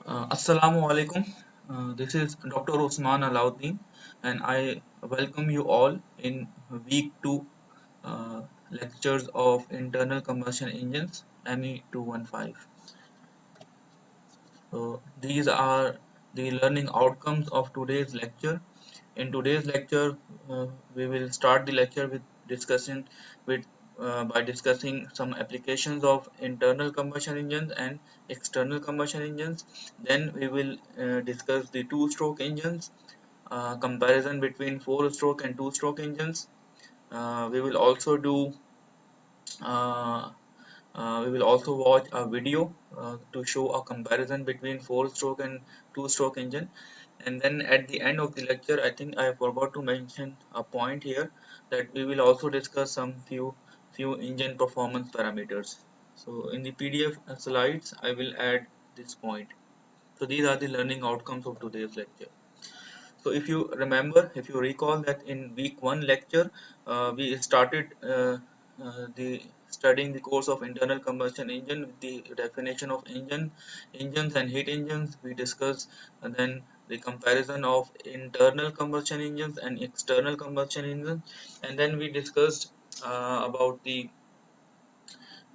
Assalamu alaikum. This is Dr. Osman Alauddin, and I welcome you all in week 2 lectures of internal combustion engines ME 215. So these are the learning outcomes of today's lecture. In today's lecture, we will start the lecture with discussing with by discussing some applications of internal combustion engines and external combustion engines. Then we will discuss the two-stroke engines, comparison between four-stroke and two-stroke engines. We will also do uh, we will also watch a video to show a comparison between four-stroke and two-stroke engine. And then at the end of the lecture, I think I forgot to mention a point here that we will also discuss some few engine performance parameters. So in the PDF slides, I will add this point. So these are the learning outcomes of today's lecture. So if you remember, if you recall that in week 1 lecture, we started the studying the course of internal combustion engine with the definition of engines and heat engines. We discussed then the comparison of internal combustion engines and external combustion engines, and then we discussed about the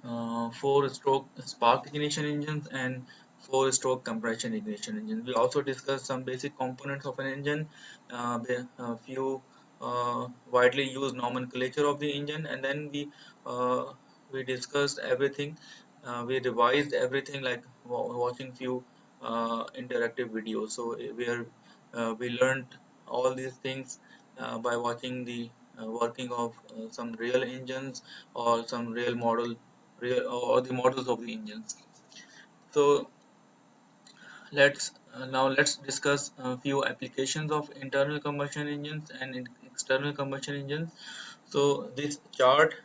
four-stroke spark ignition engines and four-stroke compression ignition engines. We also discussed some basic components of an engine, a few widely used nomenclature of the engine, and then we discussed everything. We revised everything like watching few interactive videos. So where we learned all these things by watching the working of some real engines or some real or the models of the engines. So let's discuss a few applications of internal combustion engines and external combustion engines. So this chart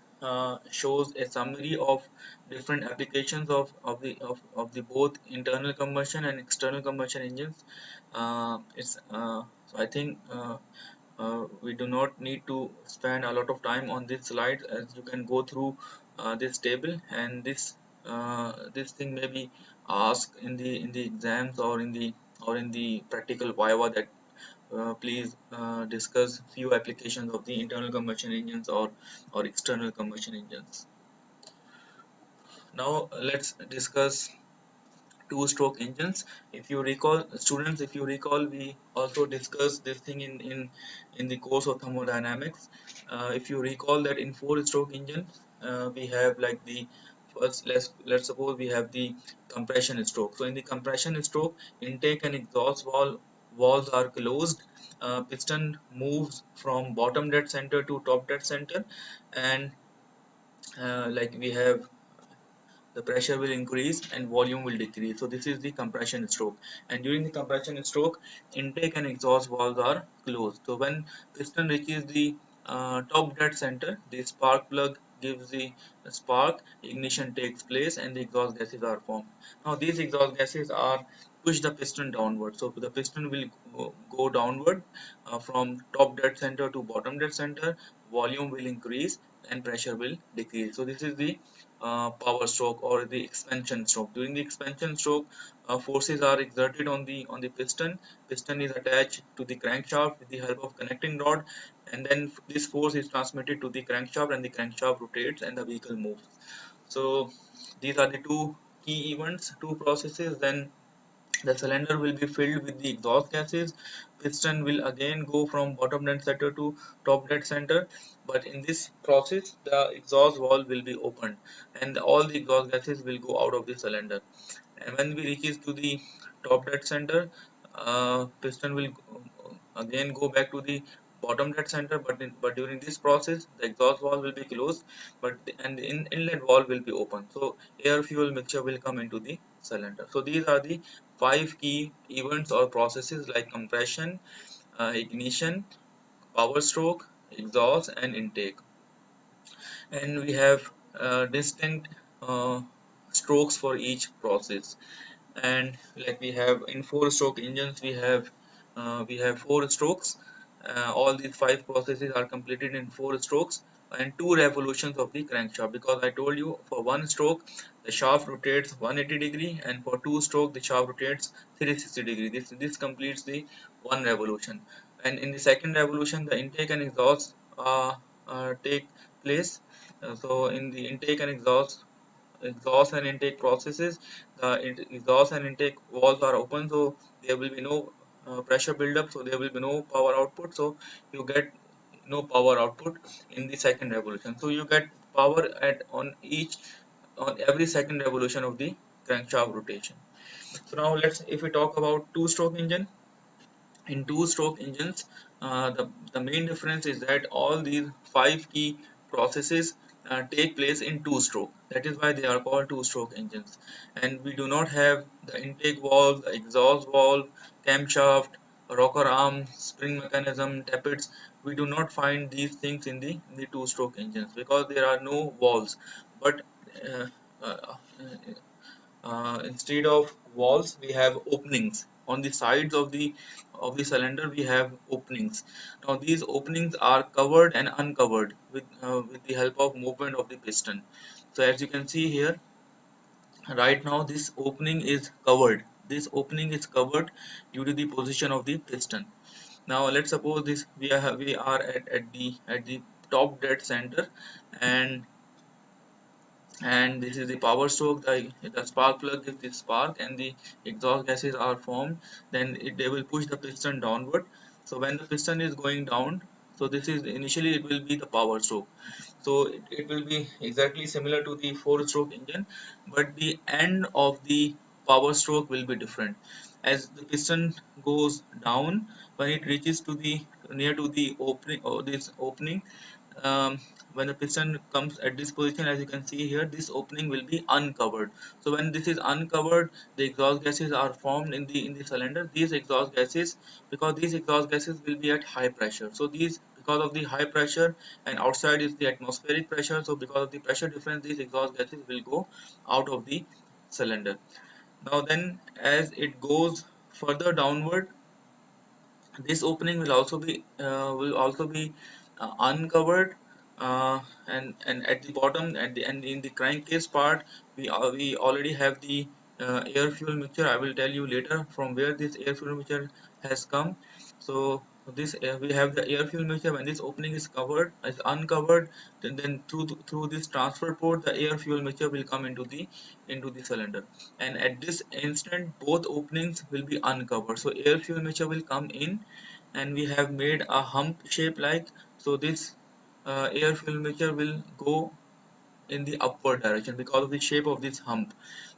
shows a summary of different applications of the both internal combustion and external combustion engines. It's so I think we do not need to spend a lot of time on this slide, as you can go through this table, and this thing may be asked in the exams or in the practical viva, that please discuss few applications of the internal combustion engines or external combustion engines. Now let's discuss two-stroke engines. If you recall, students, if you recall, we also discussed this thing in the course of thermodynamics. If you recall that in four-stroke engines, we have like the first, let's suppose we have the compression stroke. So in the compression stroke, intake and exhaust valves are closed. Piston moves from bottom dead center to top dead center, and like we have, the pressure will increase and volume will decrease. So this is the compression stroke, and during the compression stroke, intake and exhaust valves are closed. So when piston reaches the top dead center, the spark plug gives the spark, ignition takes place, and the exhaust gases are formed. Now these exhaust gases are push the piston downward, so the piston will go downward from top dead center to bottom dead center. Volume will increase and pressure will decrease. So this is the power stroke or the expansion stroke. During the expansion stroke, forces are exerted on the piston. Piston is attached to the crankshaft with the help of connecting rod, and then this force is transmitted to the crankshaft, and the crankshaft rotates and the vehicle moves. So these are the two key events, two processes. Then the cylinder will be filled with the exhaust gases. Piston will again go from bottom dead center to top dead center, but in this process the exhaust valve will be opened, and all the exhaust gases will go out of the cylinder. And when we reaches to the top dead center, piston will again go back to the bottom dead center, but during this process the exhaust valve will be closed, and the inlet valve will be open, so air fuel mixture will come into the cylinder. So these are the five key events or processes like compression, ignition, power stroke, exhaust, and intake. And we have distinct strokes for each process. And like we have in four-stroke engines, we have four strokes. All these five processes are completed in four strokes. and 2 revolutions of the crankshaft, because I told you for 1 stroke the shaft rotates 180 degree, and for 2 stroke the shaft rotates 360 degree. This completes the 1 revolution. And in the second revolution the intake and exhaust take place. So in the intake and exhaust and intake processes, the exhaust and intake valves are open, so there will be no pressure buildup, so there will be no power output, so you get no power output in the second revolution. So you get power at on every second revolution of the crankshaft rotation. So now let's, if we talk about two-stroke engine, in two-stroke engines, the main difference is that all these 5 key processes take place in two-stroke. That is why they are called two-stroke engines. And we do not have the intake valve, the exhaust valve, camshaft, rocker arm, spring mechanism, tappets. We do not find these things in the two-stroke engines because there are no valves. But uh, uh, instead of walls we have openings on the sides of the cylinder. We have openings. Now these openings are covered and uncovered with the help of movement of the piston. So as you can see here, right now this opening is covered due to the position of the piston. Now let's suppose this we are at the top dead center, and this is the power stroke. The spark plug gives the spark and the exhaust gases are formed. Then they will push the piston downward. So when the piston is going down, so this is initially it will be the power stroke. So it will be exactly similar to the 4-stroke engine, but the end of the power stroke will be different. As the piston goes down, when it reaches to the near to the opening, or this opening, um, when the piston comes at this position, as you can see here, this opening will be uncovered. So when this is uncovered, the exhaust gases are formed in the cylinder. These exhaust gases, because these exhaust gases will be at high pressure, so these, because of the high pressure, and outside is the atmospheric pressure, so because of the pressure difference, these exhaust gases will go out of the cylinder. Now then, as it goes further downward, this opening will also be uncovered, and at the bottom, and in the crankcase part, we already have the air fuel mixture. I will tell you later from where this air fuel mixture has come. So this we have the air fuel mixture. When this opening is uncovered, then through this transfer port the air fuel mixture will come into the cylinder, and at this instant both openings will be uncovered, so air fuel mixture will come in, and we have made a hump shape like. So this air fuel mixture will go in the upward direction because of the shape of this hump.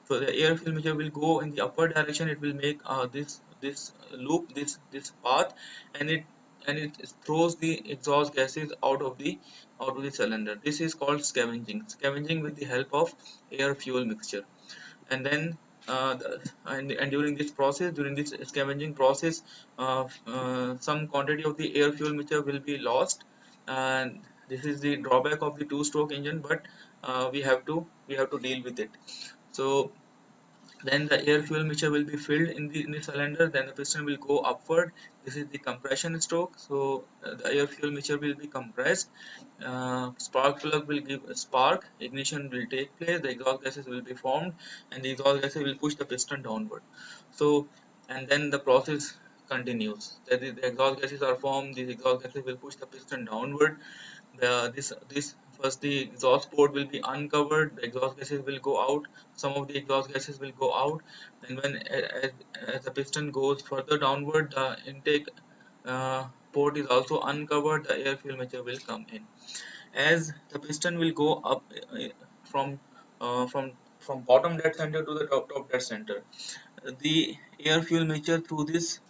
So the air fuel mixture will go in the upward direction. It will make this loop, this path, and it throws the exhaust gases out of the cylinder. This is called scavenging with the help of air fuel mixture. And then and during this scavenging process, some quantity of the air fuel mixture will be lost, and this is the drawback of the two-stroke engine, but we have to deal with it. So then the air fuel mixture will be filled in the cylinder, then the piston will go upward. This is the compression stroke. So the air fuel mixture will be compressed, spark plug will give a spark, ignition will take place, the exhaust gases will be formed, and the exhaust gases will push the piston downward. So and then the process continues. That is, the exhaust gases are formed, these exhaust gases will push the piston downward. This first, the exhaust port will be uncovered, the exhaust gases will go out, some of the exhaust gases will go out. Then as the piston goes further downward, the intake port is also uncovered, the air fuel mixture will come in. As the piston will go up from uh, from from bottom dead center to the top dead center, the air fuel mixture through this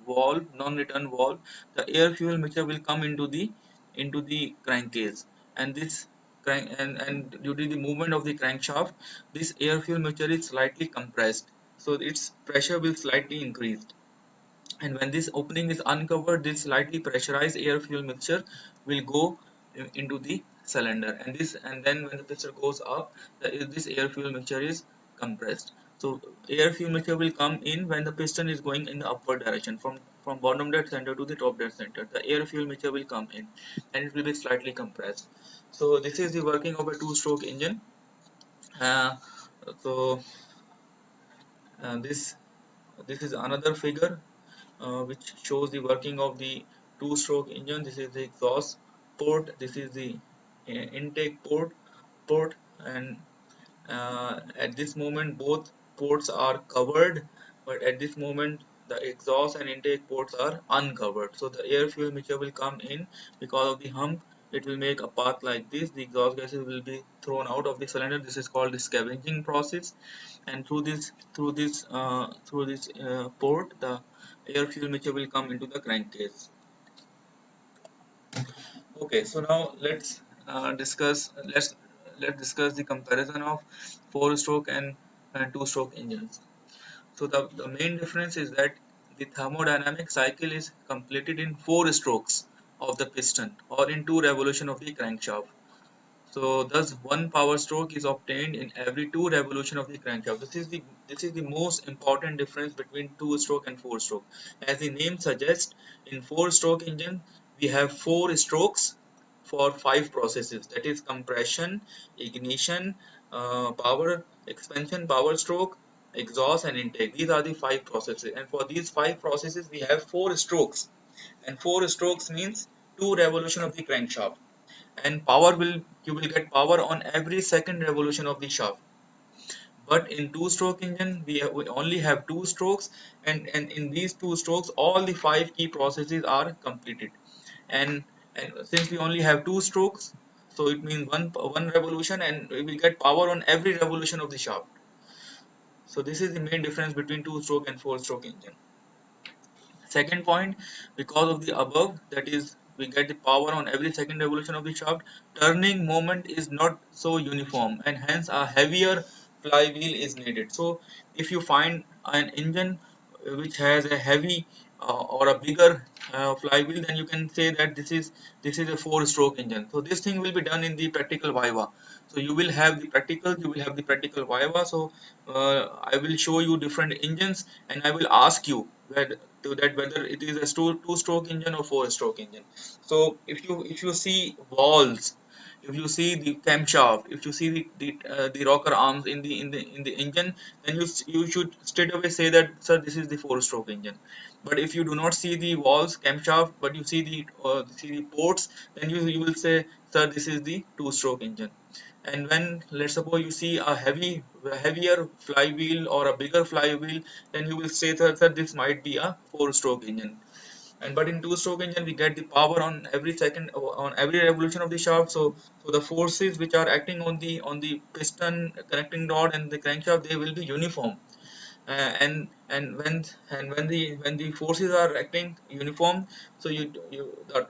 valve, non-return valve, the air fuel mixture will come into the crankcase, and this and due to the movement of the crankshaft, this air fuel mixture is slightly compressed, so its pressure will slightly increase. And when this opening is uncovered, this slightly pressurized air fuel mixture will go into the cylinder, and then when the piston goes up, this air fuel mixture is compressed. So air fuel mixture will come in when the piston is going in the upward direction, from bottom dead center to the top dead center. The air fuel mixture will come in and it will be slightly compressed. So this is the working of a two-stroke engine. Uh, so this is another figure which shows the working of the two-stroke engine. This is the exhaust port. This is the intake port, and at this moment both ports are covered, but at this moment the exhaust and intake ports are uncovered. So the air fuel mixture will come in because of the hump. It will make a path like this. The exhaust gases will be thrown out of the cylinder. This is called the scavenging process, and through this port, the air fuel mixture will come into the crankcase. Okay, so now let's discuss the comparison of four-stroke and two-stroke engines. So the main difference is that the thermodynamic cycle is completed in four strokes of the piston or in two revolutions of the crankshaft. So thus one power stroke is obtained in every two revolution of the crankshaft. This is the most important difference between two stroke and four stroke. As the name suggests, in four stroke engine we have four strokes for five processes, that is compression, ignition, power expansion, power stroke, exhaust and intake. These are the five processes, and for these five processes we have four strokes, and four strokes means two revolution of the crankshaft, and power will you will get power on every second revolution of the shaft. But in two-stroke engine we only have two strokes, and in these two strokes all the five key processes are completed, and and since we only have two strokes, so it means one revolution and we will get power on every revolution of the shaft. So this is the main difference between two-stroke and four-stroke engine. Second point, because of the above, that is, we get the power on every second revolution of the shaft, turning moment is not so uniform, and hence a heavier flywheel is needed. So if you find an engine which has a heavy or a bigger flywheel, then you can say that this is a four-stroke engine. So this thing will be done in the practical viva. So you will have the practical, you will have the practical viva. So I will show you different engines, and I will ask you whether it is a two-stroke engine or four-stroke engine. So if you see valves, if you see the camshaft, if you see the rocker arms in the engine, then you should straight away say that, sir, this is the four-stroke engine. But if you do not see the valves, camshaft, but you see the ports, then you will say, sir, this is the two-stroke engine. And when, let's suppose, you see a heavier flywheel or a bigger flywheel, then you will say that this might be a four-stroke engine. And but in two-stroke engine we get the power on every second, on every revolution of the shaft. So the forces which are acting on the piston connecting rod and the crankshaft, they will be uniform. And when the forces are acting uniform, so the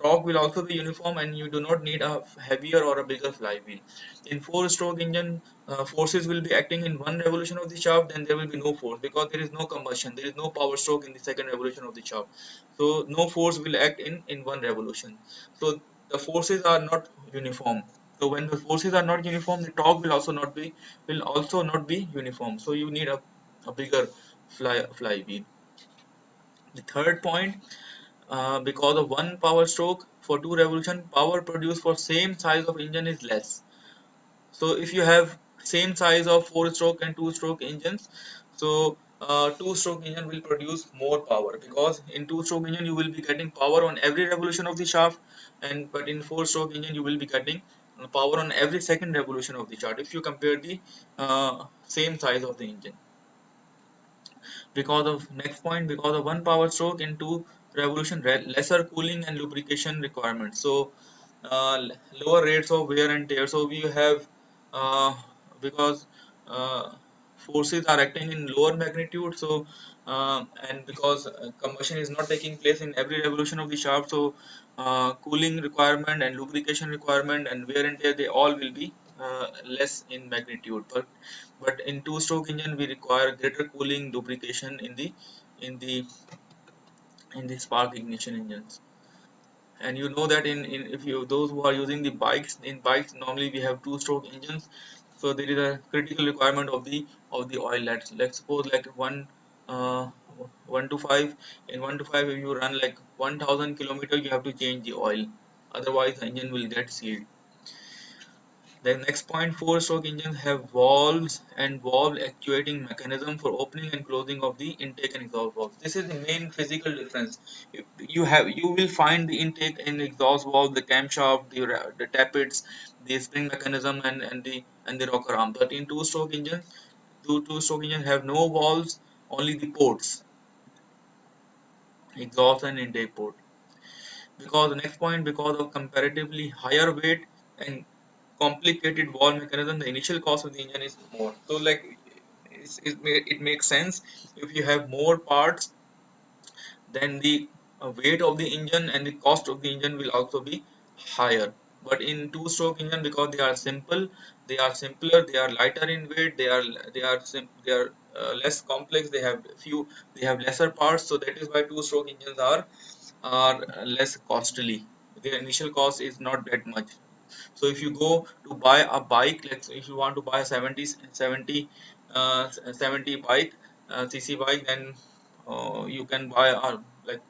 torque will also be uniform, and you do not need a heavier or a bigger flywheel. In four-stroke engine, forces will be acting in one revolution of the shaft, then there will be no force because there is no combustion, there is no power stroke in the second revolution of the shaft. So no force will act in one revolution. So the forces are not uniform. So when the forces are not uniform, the torque will also not be uniform. So you need a bigger flywheel. The third point, because of one power stroke for two revolution, power produced for same size of engine is less. So if you have same size of four-stroke and two-stroke engines, so two-stroke engine will produce more power, because in two-stroke engine you will be getting power on every revolution of the shaft, and but in four-stroke engine you will be getting power on every second revolution of the shaft if you compare the same size of the engine. Because of next point, because of one power stroke in two revolution, lesser cooling and lubrication requirements. So lower rates of wear and tear. So we have because forces are acting in lower magnitude, so and because combustion is not taking place in every revolution of the shaft, so cooling requirement and lubrication requirement and wear and tear, they all will be less in magnitude. But in two-stroke engine we require greater cooling, lubrication in the in the spark ignition engines. And you know that in if you those who are using the bikes, in bikes normally we have two-stroke engines, so there is a critical requirement of the oil. Let's suppose like 1 to 5. In 1 to 5, if you run like 1000 kilometers, you have to change the oil, otherwise the engine will get sealed. The next point, four-stroke engines have valves and valve actuating mechanism for opening and closing of the intake and exhaust valves. This is the main physical difference. You will find the intake and exhaust valve, the camshaft, the tappets, the spring mechanism, and the rocker arm. But in two-stroke engines, two-stroke engines have no valves, only the ports, exhaust and intake port. Because the next point, because of comparatively higher weight and complicated valve mechanism, the initial cost of the engine is more. So like it makes sense. If you have more parts, then the weight of the engine and the cost of the engine will also be higher. But in two-stroke engine, because they are simple, they are simpler, they are lighter in weight, they are less complex, they have lesser parts, so that is why two-stroke engines are less costly. Their initial cost is not that much. So if you go to buy a bike, like if you want to buy a 70 bike, cc bike, then you can buy like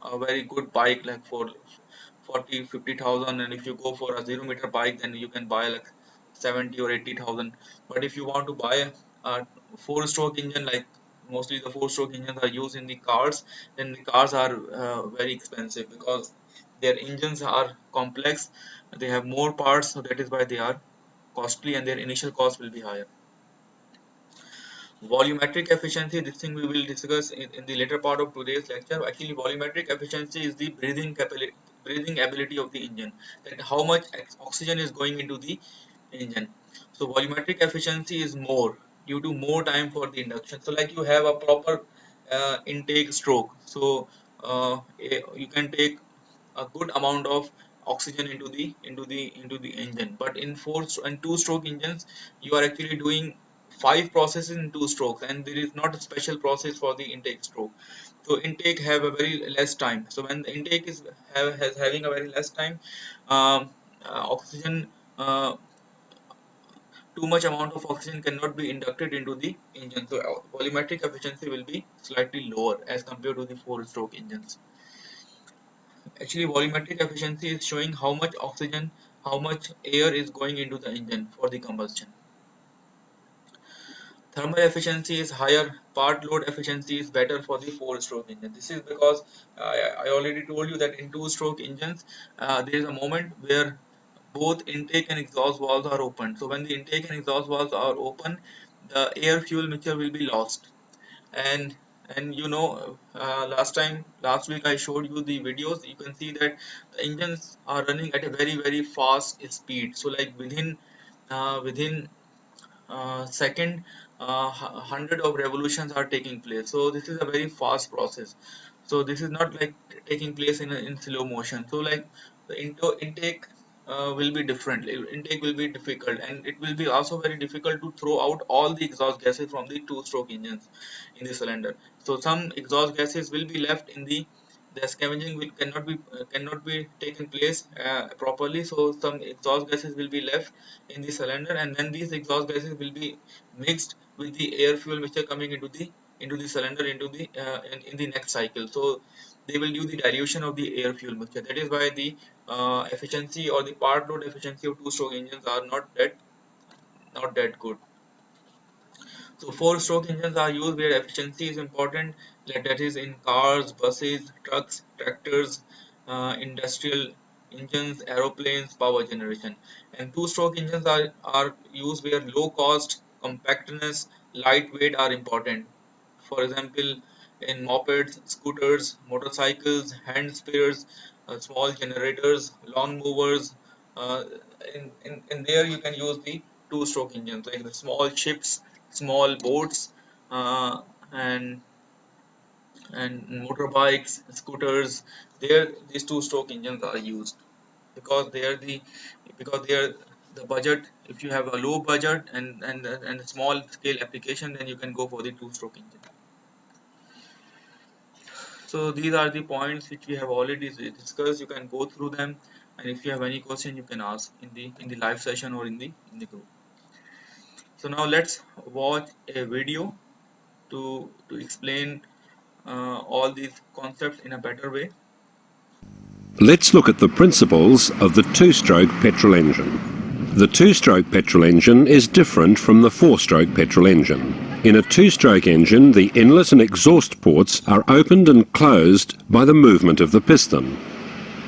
a very good bike like for 40-50,000, and if you go for a 0 meter bike, then you can buy like 70 or 80,000. But if you want to buy a four-stroke engine, like mostly the four-stroke engines are used in the cars, then the cars are very expensive because their engines are complex, they have more parts, so that is why they are costly and their initial cost will be higher. Volumetric efficiency, this thing we will discuss in the later part of today's lecture. Actually, volumetric efficiency is the breathing ability of the engine, that how much oxygen is going into the engine. So volumetric efficiency is more due to more time for the induction. So like you have a proper intake stroke, so you can take a good amount of oxygen into the engine. But in four and two stroke engines, you are actually doing five processes in two strokes, and there is not a special process for the intake stroke. So intake have a very less time. So when the intake is having a very less time, um, oxygen too much amount of oxygen cannot be inducted into the engine. So volumetric efficiency will be slightly lower as compared to the four stroke engines. Actually, volumetric efficiency is showing how much oxygen, how much air is going into the engine for the combustion. Thermal efficiency is higher, part load efficiency is better for the four-stroke engine. This is because I already told you that in two-stroke engines, there is a moment where both intake and exhaust valves are open. So when the intake and exhaust valves are open, the air fuel mixture will be lost. And last week I showed you the videos. You can see that the engines are running at a very fast speed. So like within second, hundred of revolutions are taking place. So this is a very fast process. So this is not like taking place in slow motion. So like the intake will be different. Intake will be difficult, and it will be also very difficult to throw out all the exhaust gases from the two-stroke engines in the cylinder. So some exhaust gases will be left in the scavenging will cannot be taken place properly. So some exhaust gases will be left in the cylinder, and then these exhaust gases will be mixed with the air fuel mixture coming into the cylinder in the next cycle. So they will do the dilution of the air fuel mixture. That is why the efficiency or the part load efficiency of two-stroke engines are not that good. So four-stroke engines are used where efficiency is important, like that is in cars, buses, trucks, tractors, industrial engines, aeroplanes, power generation. And two-stroke engines are used where low cost, compactness, lightweight are important. For example, in mopeds, scooters, motorcycles, hand spares, small generators, lawn movers. Uh, in there you can use the two-stroke engines like the small ships, small boats, uh, and motorbikes, scooters. There, these two-stroke engines are used because they are the budget. If you have a low budget and a small scale application, then you can go for the two-stroke engine. So these are the points which we have already discussed. You can go through them, and if you have any question, you can ask in the live session or in the group. So now let's watch a video to explain all these concepts in a better way. Let's look at the principles of the two-stroke petrol engine. The two-stroke petrol engine is different from the four-stroke petrol engine. In a two-stroke engine, the inlet and exhaust ports are opened and closed by the movement of the piston.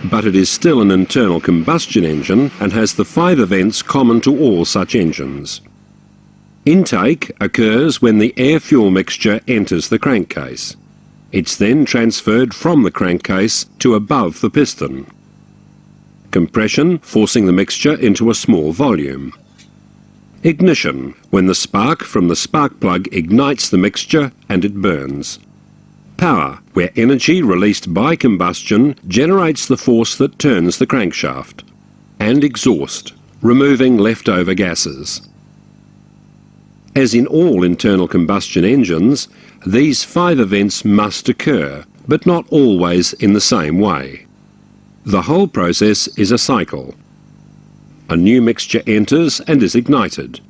But it is still an internal combustion engine and has the 5 events common to all such engines. Intake occurs when the air-fuel mixture enters the crankcase. It's then transferred from the crankcase to above the piston. Compression, forcing the mixture into a small volume. Ignition, when the spark from the spark plug ignites the mixture and it burns. Power, where energy released by combustion generates the force that turns the crankshaft. And exhaust, removing leftover gases. As in all internal combustion engines, these 5 events must occur, but not always in the same way. The whole process is a cycle. A new mixture enters and is ignited.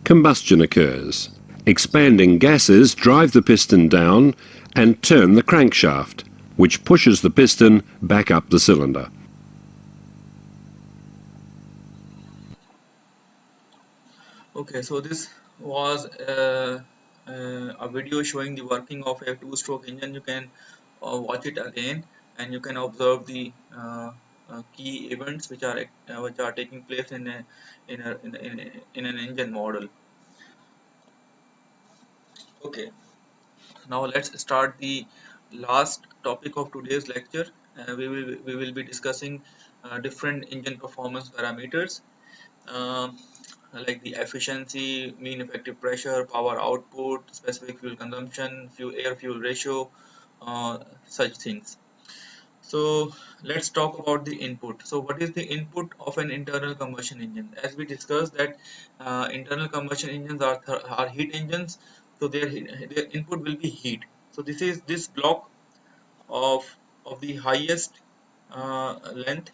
Combustion occurs. Expanding gases drive the piston down and turn the crankshaft, which pushes the piston back up the cylinder. Okay, so this was a video showing the working of a two-stroke engine. You can watch it again, and you can observe the key events which are taking place in an engine model. Okay, now let's start the last topic of today's lecture. We will be discussing different engine performance parameters. Um like the efficiency, mean effective pressure, power output, specific fuel consumption, air fuel ratio, such things. So let's talk about the input. So what is the input of an internal combustion engine? As we discussed that internal combustion engines are heat engines, so their input will be heat. So this is this block of the highest length,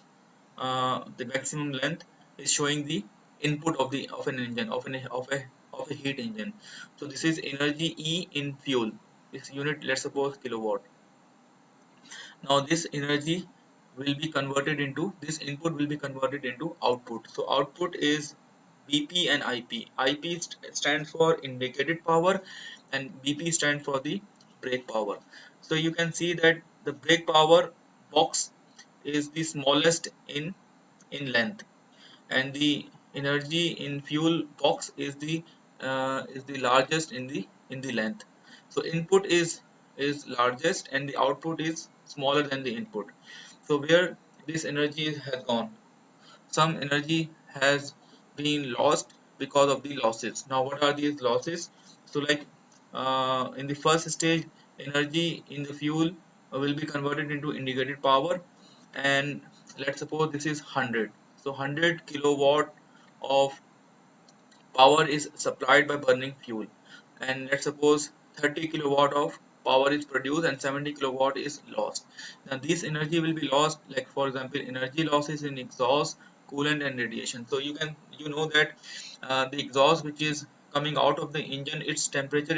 the maximum length is showing the input of an engine of a heat engine. So this is energy E in fuel. This unit, let's suppose kilowatt. Now this energy will be converted into, this input will be converted into output. So output is BP and IP. IP stands for indicated power and BP stands for the brake power. So you can see that the brake power box is the smallest in length, and the energy in fuel box is the largest in the length. So input is largest and the output is smaller than the input. So where this energy has gone, some energy has been lost because of the losses. Now what are these losses? So like in the first stage, energy in the fuel will be converted into indicated power, and let's suppose this is 100. So 100 kilowatt of power is supplied by burning fuel, and let's suppose 30 kilowatt of power is produced and 70 kilowatt is lost. Now this energy will be lost, like for example energy losses in exhaust, coolant and radiation. So you know that the exhaust which is coming out of the engine, its temperature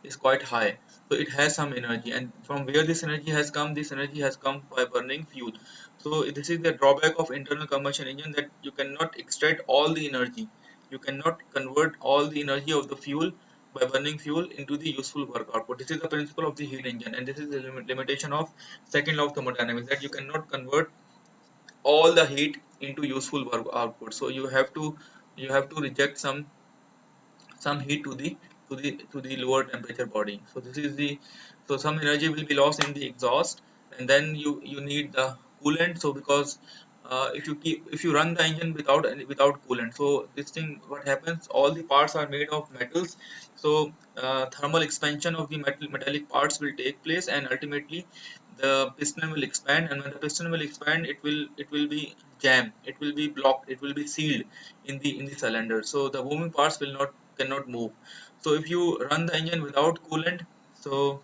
is quite high, so it has some energy, and from where this energy has come, this energy has come by burning fuel. So this is the drawback of internal combustion engine, that you cannot extract all the energy, you cannot convert all the energy of the fuel by burning fuel into the useful work output. This is the principle of the heat engine, and this is the limitation of second law of thermodynamics, that you cannot convert all the heat into useful work output. So you have to reject some heat to the lower temperature body. So this is the, so some energy will be lost in the exhaust, and then you need the coolant. So because if you run the engine without coolant, so this thing, what happens, all the parts are made of metals. So thermal expansion of the metallic parts will take place, and ultimately the piston will expand, and when the piston will expand, it will be jammed, it will be blocked, it will be sealed in the cylinder, so the moving parts will not cannot move. So if you run the engine without coolant, so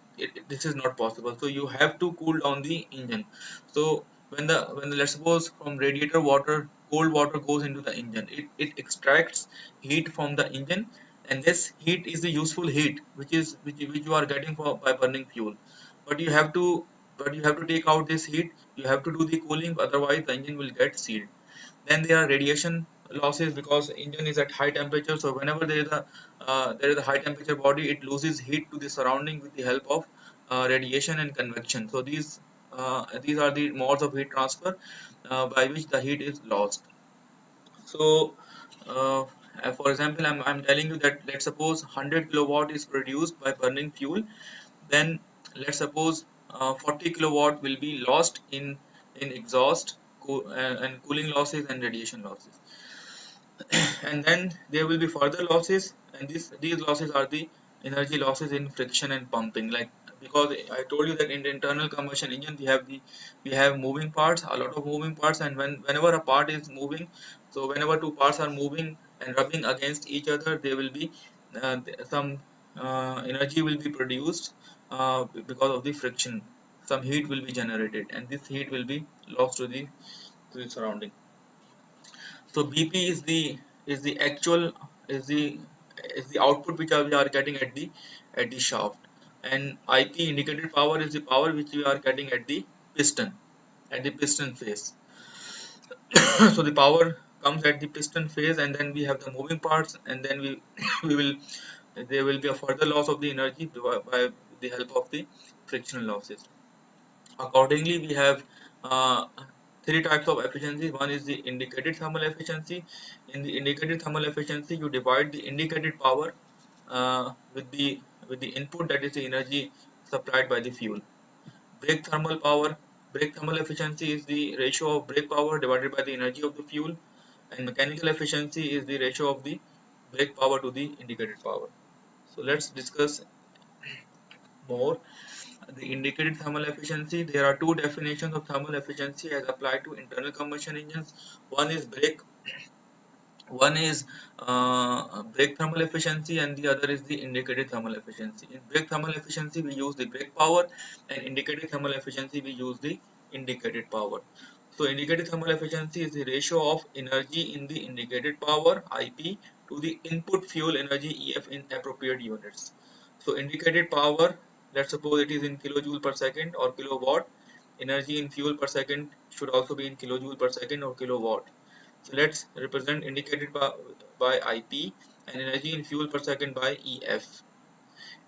this is not possible, so you have to cool down the engine. So when the let's suppose from radiator water, cold water goes into the engine, it extracts heat from the engine, and this heat is the useful heat which you are getting by burning fuel. But you have to take out this heat. You have to do the cooling, otherwise the engine will get sealed. Then there are radiation losses, because engine is at high temperature. So whenever there is a high temperature body, it loses heat to the surrounding with the help of radiation and convection. So these are the modes of heat transfer by which the heat is lost. So uh, for example, I'm telling you that let's suppose 100 kilowatt is produced by burning fuel. Then let's suppose 40 kilowatt will be lost in exhaust, and cooling losses and radiation losses. And then there will be further losses, and these losses are the energy losses in friction and pumping. Like, because I told you that in the internal combustion engine we have moving parts, a lot of moving parts, and whenever a part is moving, so whenever two parts are moving and rubbing against each other, there will be some energy will be produced because of the friction. Some heat will be generated, and this heat will be lost to the surrounding. So BP is the actual is the output which we are getting at the shaft, and IP, indicated power, is the power which we are getting at the piston phase. So the power comes at the piston phase, and then we have the moving parts, and then we we will there will be a further loss of the energy by the help of the frictional losses. Accordingly, we have uh, three types of efficiency. One is the indicated thermal efficiency. In the indicated thermal efficiency, you divide the indicated power with the input, that is the energy supplied by the fuel. Brake thermal power, brake thermal efficiency is the ratio of brake power divided by the energy of the fuel, and mechanical efficiency is the ratio of the brake power to the indicated power. So let's discuss more the indicated thermal efficiency. There are two definitions of thermal efficiency as applied to internal combustion engines. One is brake thermal efficiency, and the other is the indicated thermal efficiency. In brake thermal efficiency, we use the brake power, and indicated thermal efficiency, we use the indicated power. So indicated thermal efficiency is the ratio of energy in the indicated power, IP, to the input fuel energy, EF, in appropriate units. So indicated power, let's suppose it is in kilojoule per second or kilowatt. Energy in fuel per second should also be in kilojoule per second or kilowatt. So let's represent indicated by IP, and energy in fuel per second by EF.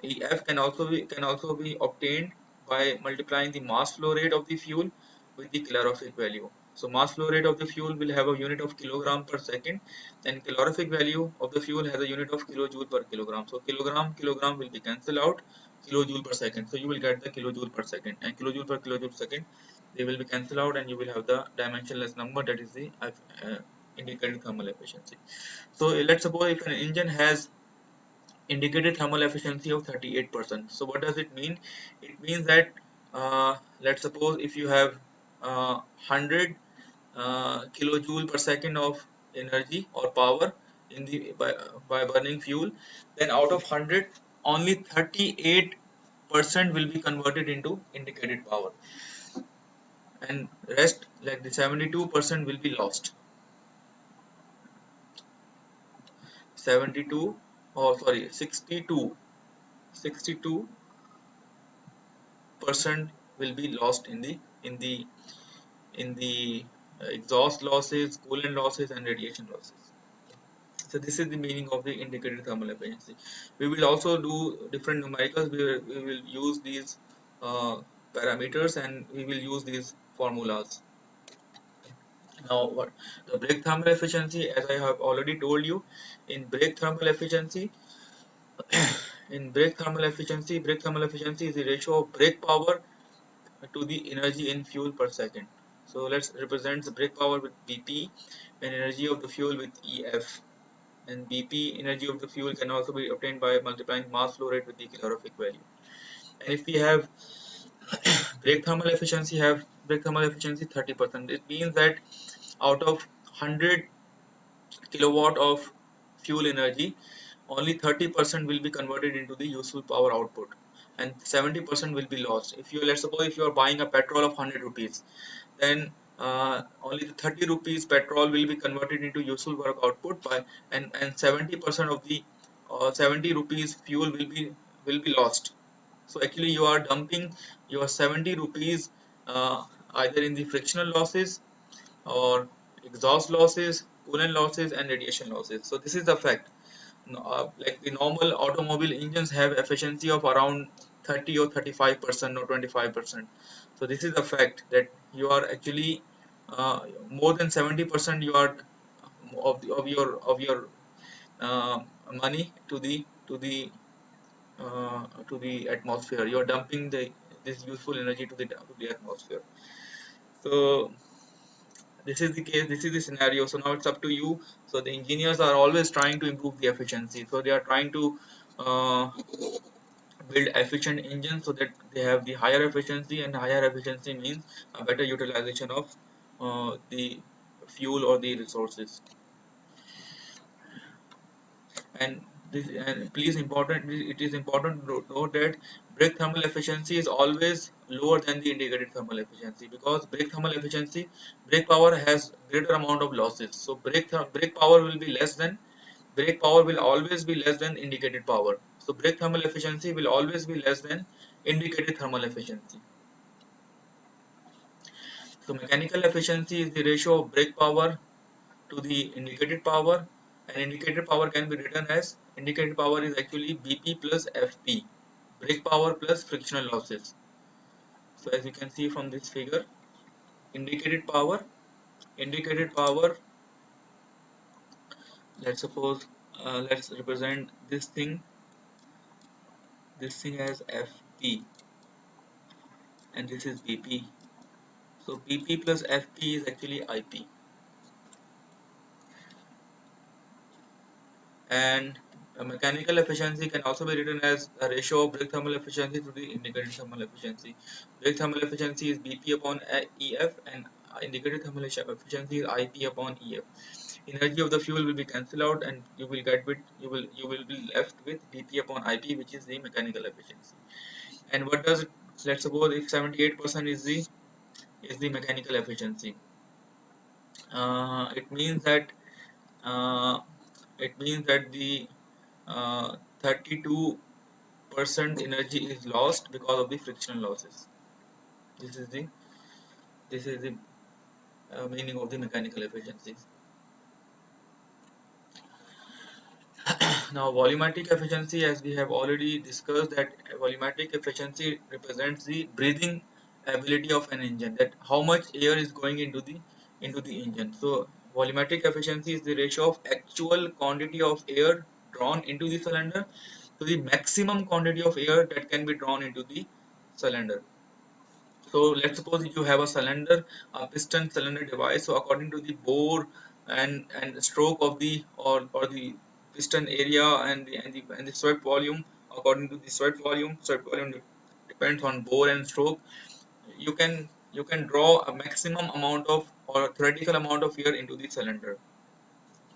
EF can also be obtained by multiplying the mass flow rate of the fuel with the calorific value. So mass flow rate of the fuel will have a unit of kilogram per second, and calorific value of the fuel has a unit of kilojoule per kilogram. So kilogram will be cancelled out, kilojoule per second. So you will get the kilojoule per second, and kilojoule per kilojoule second, they will be cancelled out, and you will have the dimensionless number, that is the indicated thermal efficiency. So let's suppose if an engine has indicated thermal efficiency of 38%. So what does it mean? It means that let's suppose if you have 100 kilojoule per second of energy or power in the by burning fuel, then out of 100, only 38% will be converted into indicated power, and rest, like the 72%, will be lost. 72, oh sorry, 62 percent will be lost in the exhaust losses, coolant losses, and radiation losses. So this is the meaning of the indicated thermal efficiency. We will also do different numericals. We will use these parameters, and we will use these formulas. Now, what the brake thermal efficiency, as I have already told you, in brake thermal efficiency, brake thermal efficiency is the ratio of brake power to the energy in fuel per second. So let's represent the brake power with BP, and energy of the fuel with EF. And BP, energy of the fuel, can also be obtained by multiplying mass flow rate with the calorific value. And if we have brake thermal efficiency 30%, it means that out of 100 kilowatt of fuel energy, only 30% will be converted into the useful power output, and 70% will be lost. If you, let's suppose if you are buying a petrol of 100 rupees, then only the 30 rupees petrol will be converted into useful work output by, and 70% 70 rupees fuel will be lost. So actually you are dumping your 70 rupees either in the frictional losses or exhaust losses, coolant losses, and radiation losses. So this is the fact. Like the normal automobile engines have efficiency of around 30 or 35% or 25%. So this is the fact that you are actually more than 70% you are of your uh, money to the atmosphere. You are dumping this useful energy to the atmosphere. So this is the case, this is the scenario. So now it's up to you. So the engineers are always trying to improve the efficiency, so they are trying to uh, build efficient engines so that they have the higher efficiency, and higher efficiency means a better utilization of the fuel or the resources. And this, and please important, it is important to note that brake thermal efficiency is always lower than the indicated thermal efficiency, because brake thermal efficiency, brake power has greater amount of losses. So brake power will be less than, brake power will always be less than indicated power. So brake thermal efficiency will always be less than indicated thermal efficiency. So mechanical efficiency is the ratio of brake power to the indicated power, and indicated power can be written as, indicated power is actually BP plus FP, brake power plus frictional losses. So as you can see from this figure, indicated power, indicated power, let's suppose, let's represent this thing as FP, and this is BP. So BP plus FP is actually IP. And mechanical efficiency can also be written as a ratio of brake thermal efficiency to the indicated thermal efficiency. Brake thermal efficiency is BP upon EF, and indicated thermal efficiency is IP upon EF. Energy of the fuel will be cancelled out, and you will be left with BP upon IP, which is the mechanical efficiency. And what does it, let's suppose if 78% is the mechanical efficiency, it means that uh, the 32% energy is lost because of the frictional losses. This is the meaning of the mechanical efficiency. Now volumetric efficiency, as we have already discussed, that volumetric efficiency represents the breathing ability of an engine, that how much air is going into the engine. So volumetric efficiency is the ratio of actual quantity of air drawn into the cylinder to the maximum quantity of air that can be drawn into the cylinder. So let's suppose you have a cylinder, a piston cylinder device. So according to the bore and stroke of the, or the piston area, and the swept volume, according to the swept volume depends on bore and stroke. You can draw a maximum amount of, or a theoretical amount of air into the cylinder.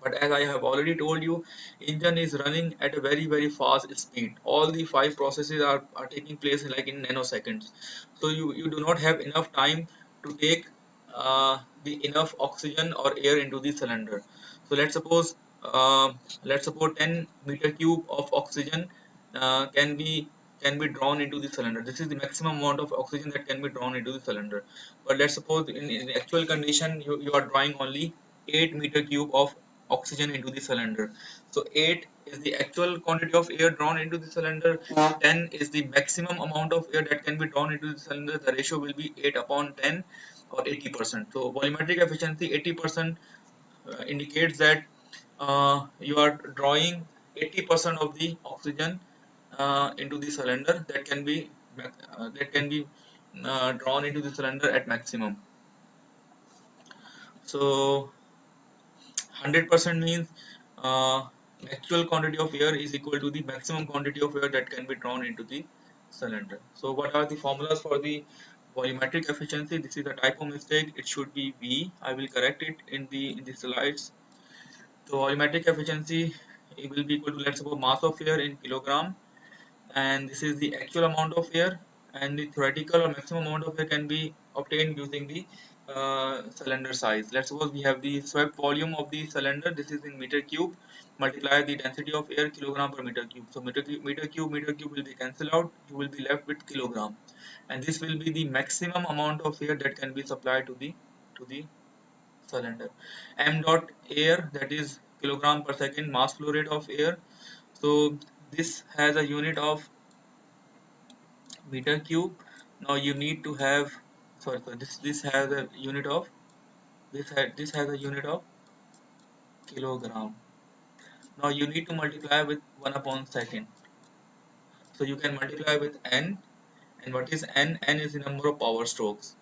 But as I have already told you, engine is running at a very very fast speed. All the five processes are taking place like in nanoseconds. So you do not have enough time to take the enough oxygen or air into the cylinder. So uh, let's suppose 10 meter cube of oxygen can be drawn into the cylinder. This is the maximum amount of oxygen that can be drawn into the cylinder. But let's suppose in actual condition you are drawing only 8 meter cube of oxygen into the cylinder. So 8 is the actual quantity of air drawn into the cylinder. 10 is the maximum amount of air that can be drawn into the cylinder. The ratio will be 8 upon 10, or 80%. So volumetric efficiency 80% indicates that you are drawing 80% of the oxygen into the cylinder that can be drawn into the cylinder at maximum. So 100% means actual quantity of air is equal to the maximum quantity of air that can be drawn into the cylinder. So what are the formulas for the volumetric efficiency? This is a typo mistake. It should be V. I will correct it in the slides. So volumetric efficiency, it will be equal to, let's suppose, mass of air in kilogram, and this is the actual amount of air, and the theoretical or maximum amount of air can be obtained using the cylinder size. Let's suppose we have the swept volume of the cylinder. This is in meter cube. Multiply the density of air kilogram per meter cube. So meter cube will be cancelled out. You will be left with kilogram, and this will be the maximum amount of air that can be supplied to the cylinder. M dot air, that is kilogram per second mass flow rate of air. So this has a unit of meter cube. Now you need to have, sorry, this has a unit of, this has a unit of kilogram. Now you need to multiply with 1 upon second. So you can multiply with n, and what is n? N is the number of power strokes.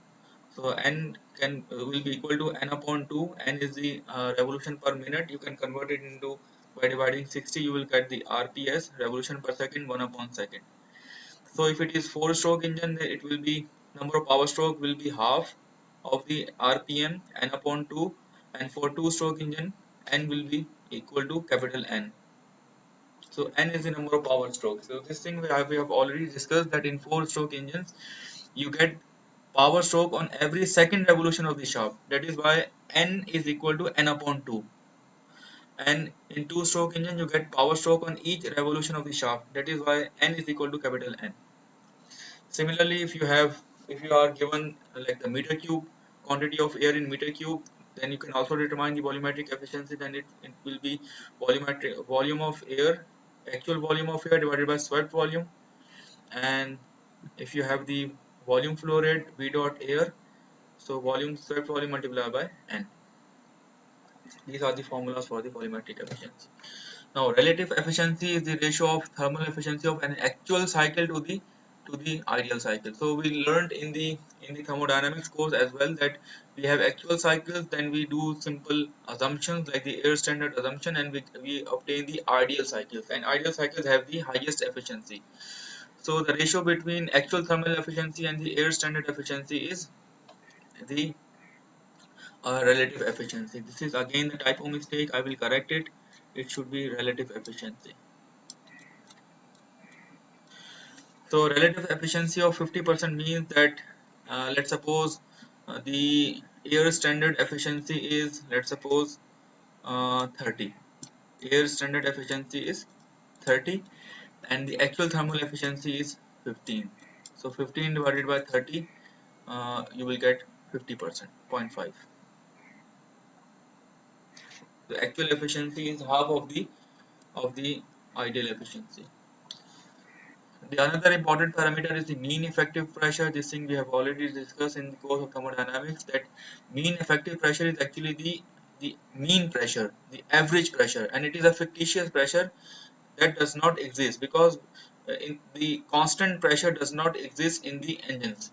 So n can will be equal to n upon 2. N is the revolution per minute. You can convert it into, by dividing 60, you will get the RPS, revolution per second, 1 upon second. So if it is 4-stroke engine, then it will be, number of power stroke will be half of the RPM, n upon 2, and for 2-stroke engine, n will be equal to capital N. So n is the number of power strokes. So this thing we have already discussed, that in 4-stroke engines you get power stroke on every second revolution of the shaft. That is why n is equal to n upon 2. And in 2-stroke engine you get power stroke on each revolution of the shaft. That is why n is equal to capital N. Similarly, if you are given like the meter cube quantity of air in meter cube, then you can also determine the volumetric efficiency. Then it will be volume of air, actual volume of air divided by swept volume. And if you have the volume flow rate V dot air, so volume swept volume multiplied by N. These are the formulas for the volumetric efficiency. Now, relative efficiency is the ratio of thermal efficiency of an actual cycle to the ideal cycle. So we learned in the thermodynamics course as well that we have actual cycles, then we do simple assumptions like the air standard assumption, and we obtain the ideal cycles, and ideal cycles have the highest efficiency. So the ratio between actual thermal efficiency and the air standard efficiency is the relative efficiency. This is again the typo mistake. I will correct it. It should be relative efficiency. So relative efficiency of 50% means that let's suppose the air standard efficiency is, let's suppose 30. Air standard efficiency is 30 and the actual thermal efficiency is 15. So 15 divided by 30, you will get 50%, 0.5. The actual efficiency is half of the ideal efficiency. The another important parameter is the mean effective pressure. This thing we have already discussed in the course of thermodynamics, that mean effective pressure is actually the mean pressure, the average pressure, and it is a fictitious pressure that does not exist, because in the constant pressure does not exist in the engines.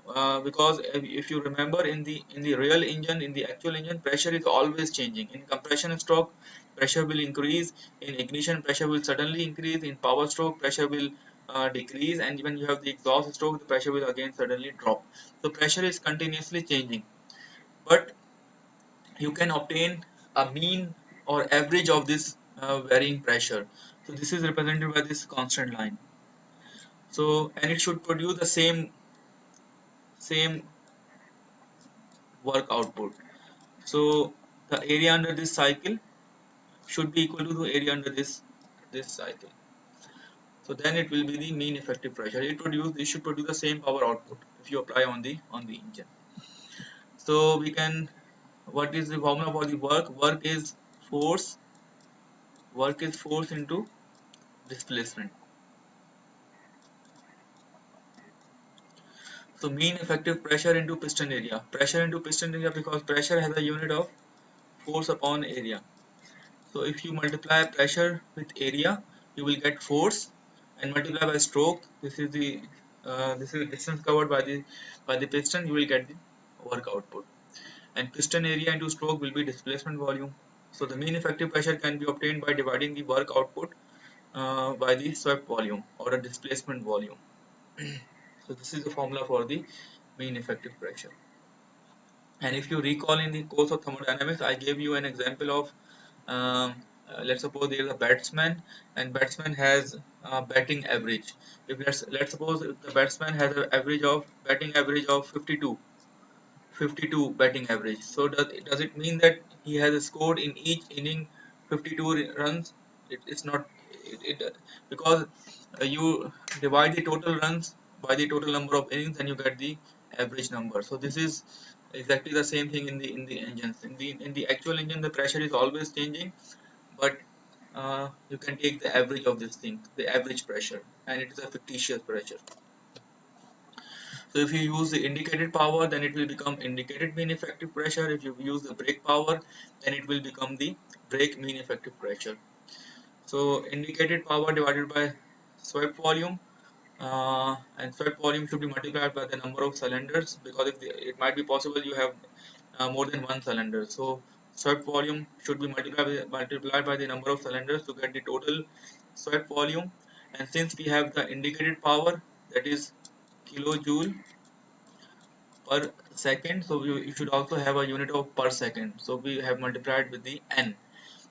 Because if you remember, in the real engine, in the actual engine, pressure is always changing. In compression stroke, pressure will increase. In ignition, pressure will suddenly increase. In power stroke, pressure will decrease, and when you have the exhaust stroke, the pressure will again suddenly drop. So pressure is continuously changing, but you can obtain a mean or average of this varying pressure. So this is represented by this constant line. So, and it should produce the same work output. So the area under this cycle should be equal to the area under this cycle. So then it will be the mean effective pressure. It should produce the same power output if you apply on the engine. So we can, what is the formula for the work? Force work is force into displacement. So mean effective pressure into piston area. Pressure into piston area, because pressure has a unit of force upon area. So if you multiply pressure with area, you will get force, and multiply by stroke. This is distance covered by the piston. You will get the work output, and piston area into stroke will be displacement volume. So the mean effective pressure can be obtained by dividing the work output by the swept volume or a displacement volume. So this is the formula for the mean effective pressure. And if you recall, in the course of thermodynamics, I gave you an example of let's suppose there is a batsman, and batsman has a batting average. If let's suppose the batsman has an average of batting average of 52, 52 batting average. So does it mean that he has scored in each inning 52 runs? It's not because you divide the total runs by the total number of innings and you get the average number. So this is exactly the same thing in the engines. In the actual engine, the pressure is always changing, but you can take the average of this thing, the average pressure, and it is a fictitious pressure. So if you use the indicated power, then it will become indicated mean effective pressure. If you use the brake power, then it will become the brake mean effective pressure. So indicated power divided by swept volume, and swept volume should be multiplied by the number of cylinders, because it might be possible you have more than one cylinder. So swept volume should be multiplied by the number of cylinders to get the total swept volume. And since we have the indicated power, that is kilojoule per second, so you should also have a unit of per second. So we have multiplied with the n,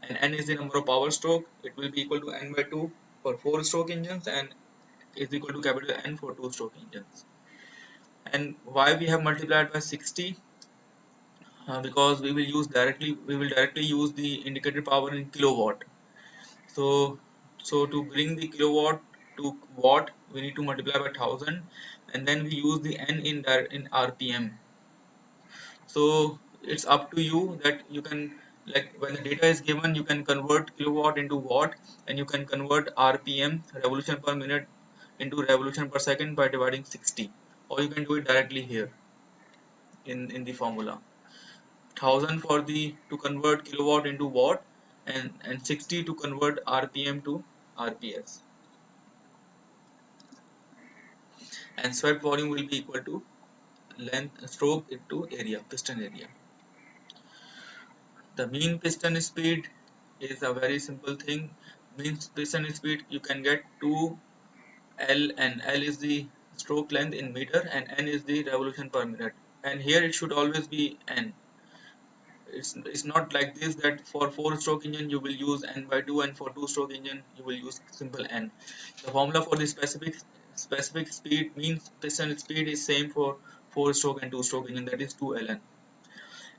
and n is the number of power stroke. It will be equal to n by 2 for 4 stroke engines and is equal to capital N for 2 stroke engines. And why we have multiplied by 60? Because we will directly use the indicated power in kilowatt. So to bring the kilowatt to watt, we need to multiply by 1000, and then we use the n in rpm. So it's up to you that you can, like, when the data is given, you can convert kilowatt into watt, and you can convert rpm, revolution per minute, into revolution per second by dividing 60, or you can do it directly here in the formula. 1000 for the to convert kilowatt into watt, and 60 to convert rpm to rps, and swept volume will be equal to length stroke into area, piston area. The mean piston speed is a very simple thing. Mean piston speed you can get to L, and L is the stroke length in meter and N is the revolution per minute. And here it should always be N. It's not like this that for 4-stroke engine you will use N by 2 and for 2-stroke engine you will use simple N. The formula for the specific speed, means piston speed, is same for 4-stroke and 2-stroke engine, that is 2ln,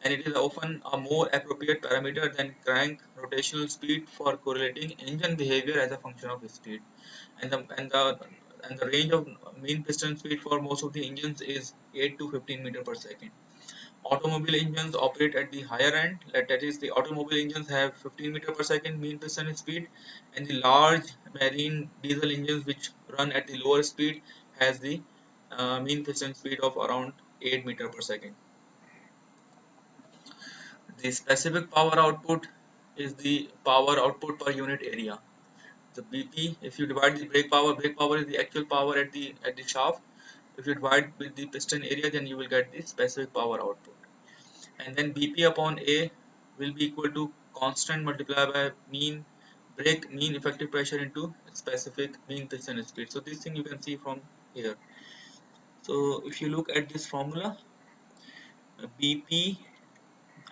and it is often a more appropriate parameter than crank rotational speed for correlating engine behavior as a function of speed. And the range of mean piston speed for most of the engines is 8 to 15 meter per second. Automobile engines operate at the higher end, that is, the automobile engines have 15 meter per second mean piston speed, and the large marine diesel engines which run at the lower speed has the mean piston speed of around 8 meter per second. The specific power output is the power output per unit area. The BP, if you divide the brake power is the actual power at the shaft. If you divide with the piston area, then you will get the specific power output. And then BP upon A will be equal to constant multiplied by brake mean effective pressure into specific mean piston speed. So this thing you can see from here. So if you look at this formula, BP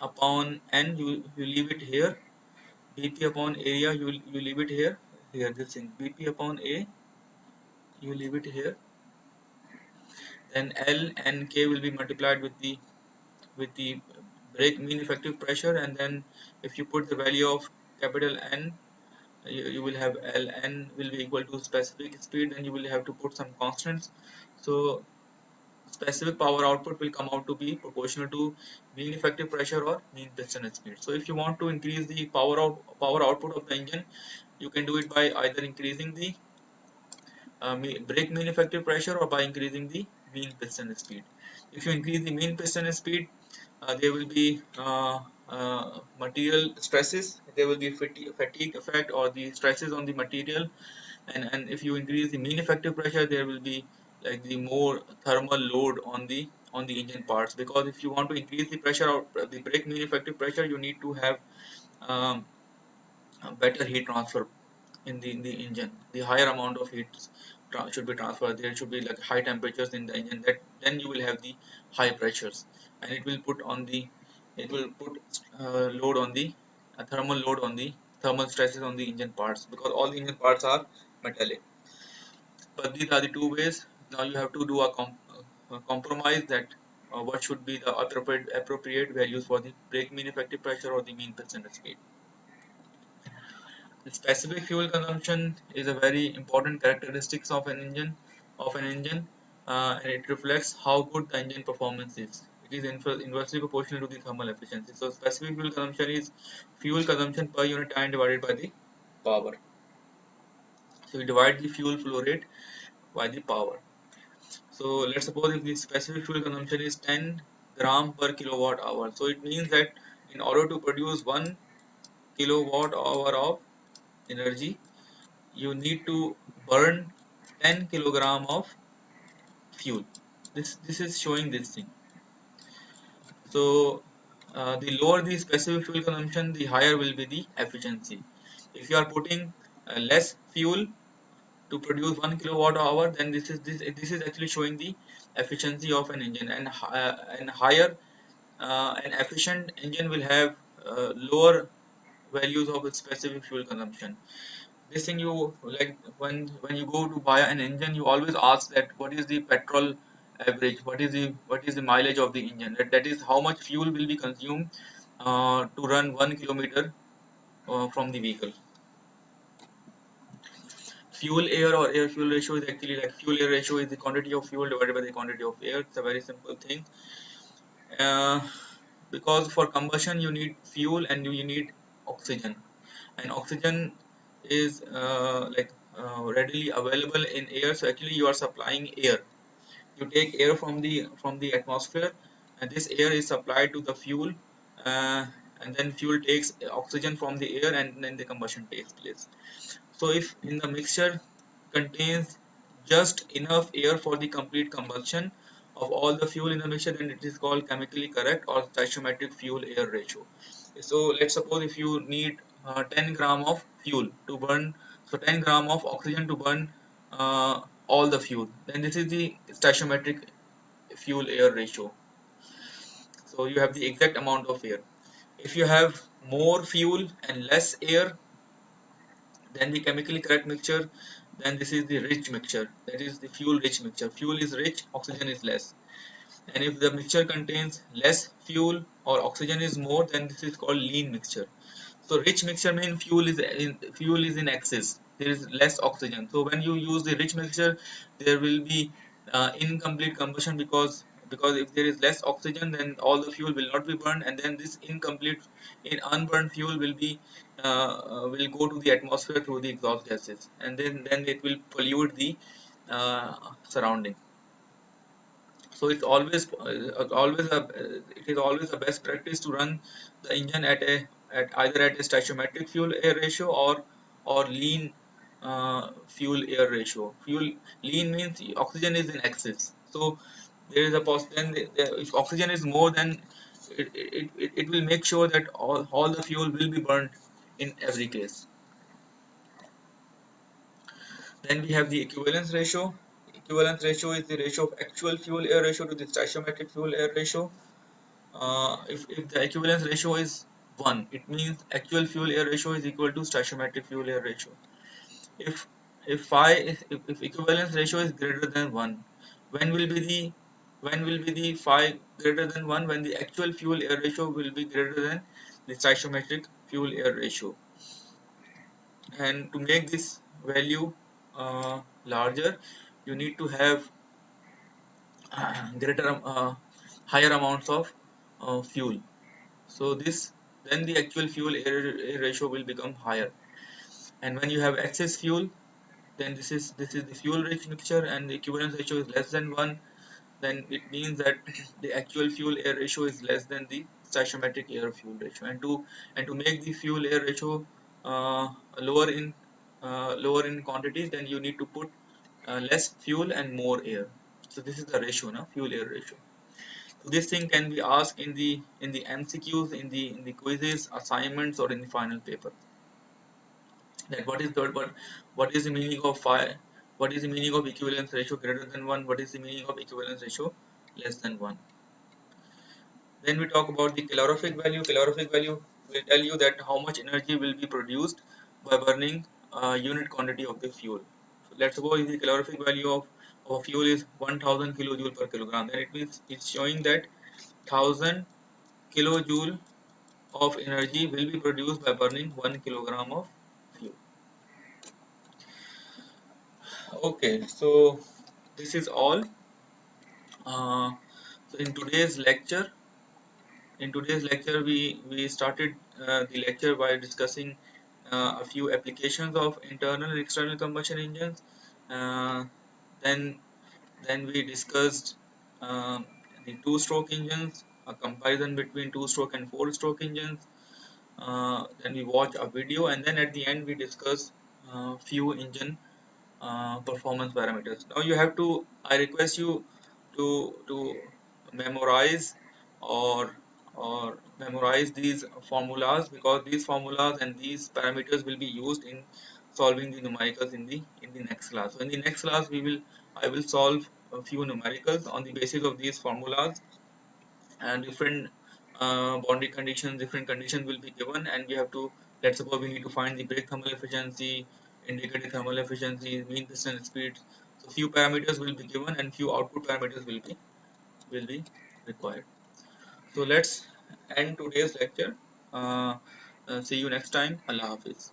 upon N, you leave it here. BP upon area, you leave it here. Here this thing, BP upon A, you leave it here. Then L and K will be multiplied with the brake mean effective pressure, and then if you put the value of capital N, you will have Ln will be equal to specific speed, and you will have to put some constants. So specific power output will come out to be proportional to mean effective pressure or mean piston speed. So if you want to increase the power output of the engine, you can do it by either increasing the brake mean effective pressure or by increasing the mean piston speed. If you increase the mean piston speed, there will be material stresses, there will be fatigue effect or the stresses on the material, and if you increase the mean effective pressure, there will be like the more thermal load on the engine parts, because if you want to increase the pressure or the brake mean effective pressure, you need to have um, a better heat transfer in the engine. The higher amount of heat should be transferred. There should be like high temperatures in the engine, that then you will have the high pressures, and it will put load on the thermal load on the thermal stresses on the engine parts, because all the engine parts are metallic. But these are the two ways. Now you have to do a compromise, that what should be the appropriate values for the brake mean effective pressure or the mean passenger speed. The specific fuel consumption is a very important characteristics of an engine, and it reflects how good the engine performance is. It is inversely proportional to the thermal efficiency. So specific fuel consumption is fuel consumption per unit time divided by the power. So we divide the fuel flow rate by the power. So let's suppose if the specific fuel consumption is 10 gram per kilowatt hour. So it means that in order to produce 1 kilowatt hour of energy, you need to burn 10 kilogram of fuel. This is showing this thing. So the lower the specific fuel consumption, the higher will be the efficiency. If you are putting less fuel to produce 1 kilowatt hour, then this is actually showing the efficiency of an engine, and higher an efficient engine will have lower values of its specific fuel consumption. This thing, you like when you go to buy an engine, you always ask that what is the petrol average, what is the mileage of the engine, that is how much fuel will be consumed to run 1 kilometer from the vehicle. Fuel air or air fuel ratio is actually like fuel air ratio is the quantity of fuel divided by the quantity of air. It's a very simple thing, uh, because for combustion you need fuel and you need oxygen, and oxygen is readily available in air. So actually you are supplying air. You take air from the atmosphere, and this air is supplied to the fuel, uh, and then fuel takes oxygen from the air, and then the combustion takes place. So if in the mixture contains just enough air for the complete combustion of all the fuel in the mixture, then it is called chemically correct or stoichiometric fuel air ratio. So let's suppose if you need 10 gram of fuel to burn, so 10 gram of oxygen to burn all the fuel, then this is the stoichiometric fuel air ratio. So you have the exact amount of air. If you have more fuel and less air, then the chemically correct mixture, then this is the rich mixture, that is the fuel rich mixture. Fuel is rich, oxygen is less. And if the mixture contains less fuel or oxygen is more, then this is called lean mixture. So rich mixture means fuel is in excess, there is less oxygen. So when you use the rich mixture, there will be incomplete combustion, because if there is less oxygen, then all the fuel will not be burned, and then this in unburned fuel will go to the atmosphere through the exhaust gases, and then it will pollute the surrounding. So it is always a best practice to run the engine at either at a stoichiometric fuel air ratio or lean fuel air ratio. Fuel lean means oxygen is in excess. So there is a if oxygen is more, then it will make sure that all the fuel will be burned in every case. Then we have the equivalence ratio. Equivalence ratio is the ratio of actual fuel air ratio to the stoichiometric fuel air ratio. If the equivalence ratio is 1, it means actual fuel air ratio is equal to stoichiometric fuel air ratio. If equivalence ratio is greater than 1, when will be the phi greater than 1? When the actual fuel air ratio will be greater than the stoichiometric fuel air ratio. And to make this value larger, you need to have higher amounts of fuel. So then the actual fuel air ratio will become higher. And when you have excess fuel, then this is the fuel rich mixture, and the equivalence ratio is less than 1. Then it means that the actual fuel air ratio is less than the stoichiometric air fuel ratio. And to make the fuel air ratio uh, lower in quantity, then you need to put less fuel and more air. So this is the ratio now, fuel air ratio. So this thing can be asked in the MCQs, in the quizzes, assignments, or in the final paper. That what is the meaning of what is the meaning of equivalence ratio greater than 1? What is the meaning of equivalence ratio less than 1? Then we talk about the calorific value. Calorific value will tell you that how much energy will be produced by burning a unit quantity of the fuel. So let's suppose the calorific value of fuel is 1000 kilojoule per kilogram, then it means it's showing that 1000 kilojoule of energy will be produced by burning 1 kilogram of fuel. Okay, so this is all. So in today's lecture we started the lecture by discussing a few applications of internal and external combustion engines. uh, then then we discussed the two-stroke engines, a comparison between two-stroke and four-stroke engines. Then we watch a video, and then at the end we discuss few engine performance parameters. Now you have to, I request you to memorize or memorize these formulas, because these formulas and these parameters will be used in solving the numericals in the next class. So in the next class I will solve a few numericals on the basis of these formulas, and different boundary conditions, different conditions will be given, and we have to, let's suppose we need to find the brake thermal efficiency, indicator thermal efficiency, mean piston speed. So few parameters will be given and few output parameters will be required. So let's end today's lecture. See you next time. Allah Hafiz.